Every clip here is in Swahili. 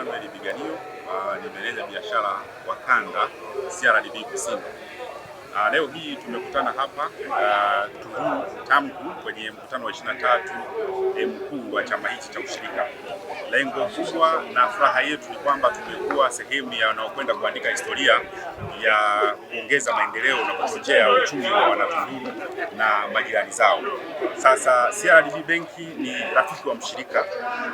Emmanuel Biganio, ni meneja biashara wa kanda CRDB Kusini. Leo hii tumekutana hapa TAMCU kwenye mkutano wa 23 mkuu wa chama hichi cha ushirika. Lengo kubwa na furaha yetu ni kwamba tumekuwa sehemu ya wanaokwenda kuandika historia ya kuongeza maendeleo na kuchochea uchumi wa Wanatunduru na majirani zao. Sasa CRDB benki ni rafiki wa mshirika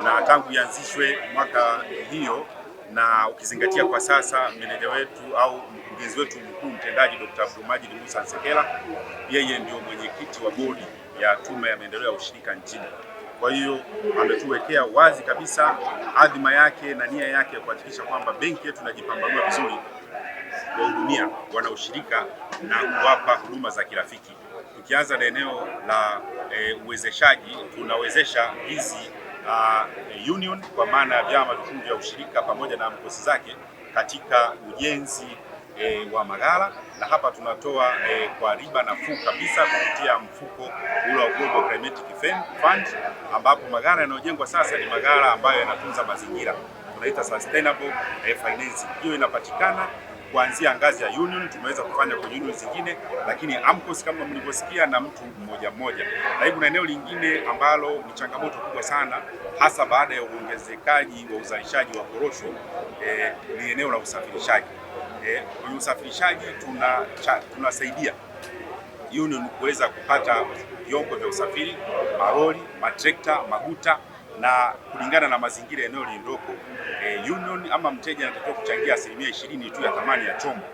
na tangu ianzishwe mwaka hiyo, na ukizingatia kwa sasa meneja wetu au mkurugenzi wetu mkuu mtendaji Dr. Abdulmajid Musa Nsekela, yeye ndio mwenyekiti wa bodi ya tume ya maendeleo ya ushirika nchini. Kwa hiyo ametuwekea wazi kabisa adhima yake na nia yake kuhakikisha kwamba benki yetu inajipambanua vizuri kuwahudumia wanaushirika na kuwapa huduma za kirafiki. Tukianza na eneo la uwezeshaji, tunawezesha hizi union kwa maana ya vyama vikuu vya ushirika pamoja na mkosi zake katika ujenzi wa maghala, na hapa tunatoa kwa riba nafuu kabisa kupitia mfuko ule wa Global Climatic Fund, ambapo maghala yanayojengwa sasa ni maghala ambayo yanatunza mazingira, tunaita sustainable financing. Hiyo inapatikana kuanzia ngazi ya union, tumeweza kufanya kwa union zingine, lakini AMCOS kama mlivyosikia na mtu mmoja mmoja. Na kuna eneo lingine ambalo ni changamoto kubwa sana, hasa baada ya uongezekaji wa uzalishaji wa korosho, ni eneo la usafirishaji. Kwenye usafirishaji tunasaidia union kuweza kupata vyombo vya usafiri, malori, matrekta, maguta, na kulingana na mazingira eneo lililoko, union ama mteja anatakiwa kuchangia 20% tu ya thamani ya chombo,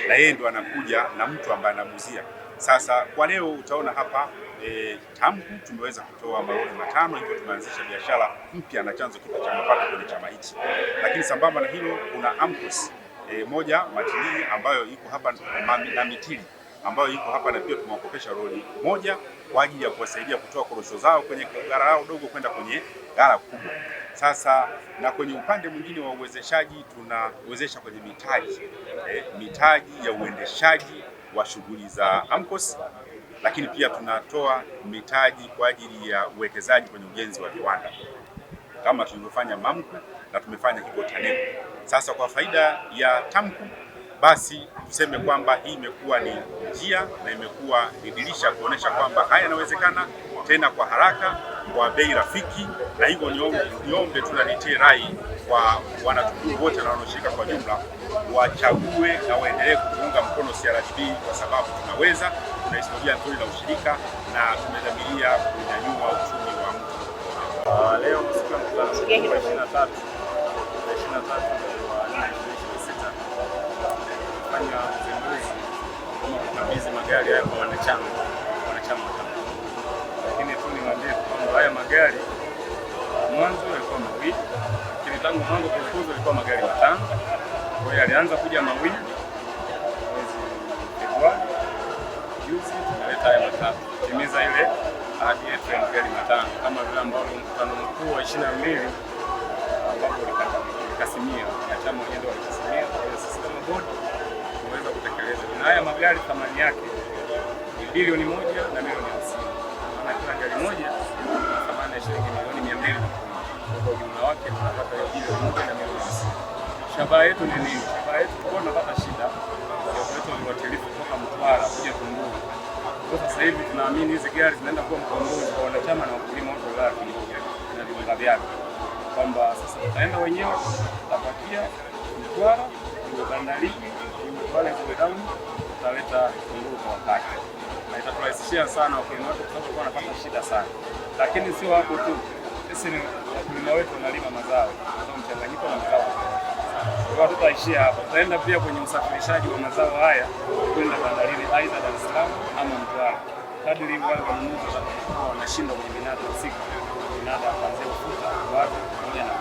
na yeye ndo anakuja na mtu ambaye anamuuzia. Sasa kwa leo utaona hapa TAMCU tumeweza kutoa malori 5, hivyo tumeanzisha biashara mpya na chanzo kipya cha mapato kwenye chama hichi. Lakini sambamba na hilo kuna AMCOS moja Matili ambayo iko hapa na Mitili ambayo iko hapa, na pia tumewakopesha lori moja kwa ajili ya kuwasaidia kutoa korosho zao kwenye ghala lao dogo kwenda kwenye ghala kubwa. Sasa na kwenye upande mwingine wa uwezeshaji tunawezesha kwenye mitaji ya uendeshaji wa shughuli za AMCOS, lakini pia tunatoa mitaji kwa ajili ya uwekezaji kwenye ujenzi wa viwanda kama tulivyofanya MAMCU na tumefanya hivyo TANEPU. Sasa kwa faida ya TAMCU, basi tuseme kwamba hii imekuwa ni njia na imekuwa ni dirisha kuonesha kwamba haya yanawezekana tena kwa haraka, kwa bei rafiki, na hivyo niombe tu na nitie rai kwa Wanatunduru wote na wanaoshirika kwa jumla wachague na waendelee kuunga mkono CRDB kwa sababu tunaweza, tuna historia nzuri na ushirika na tumedhamiria kunyanyua uchumi wa mtu. Leo siku ya mkutano wa 23 fanya uzinduzi kama kukabidhi magari haya kwa wanachama wa TAMCU. Lakini tu niwaambie kwamba haya magari mwanzo yalikuwa mawili, lakini tangu mwanzo kufuzu yalikuwa magari 5. Kwa hiyo yalianza kuja mawili mwezi Februari, juzi tumeleta haya 5 timiza ile ahadi yetu ya magari 5 kama vile ambavyo mkutano mkuu wa 22 ambapo likasimia na chama wenyewe walikasimia. Kwa hiyo sisi kama bodi tunaweza kutekeleza. Na haya magari thamani yake ni bilioni 1 na milioni 50. Maana kila gari moja ina thamani ya shilingi milioni 200. Kwa ujumla wake tunapata bilioni 1 na milioni 50. Shabaha yetu ni nini? Shabaha yetu tulikuwa tunapata shida ya kuleta viuatilifu kutoka Mtwara kuja Tunduru. Kwa sasa hivi tunaamini hizi gari zinaenda kuwa mkombozi kwa wanachama na wakulima wote wa na viwanda vyake, kwamba sasa tutaenda wenyewe, tutapakia Mtwara, bandarini, pale Down, tutaleta Tunduru kwa wakati, na itaturahisishia sana wakulima wetu kwa sababu wanapata shida sana. Lakini sio hapo tu, sisi ni wakulima wetu wanalima mazao mchanganyiko na mazao. Kwa tutaishia hapo, tutaenda pia kwenye usafirishaji wa mazao haya kwenda bandarini aidha Dar es Salaam ama Mtwara. Kadri wale wanunuzi wanashinda kwenye minada husika, minada kuanzia ufuta, watu pamoja na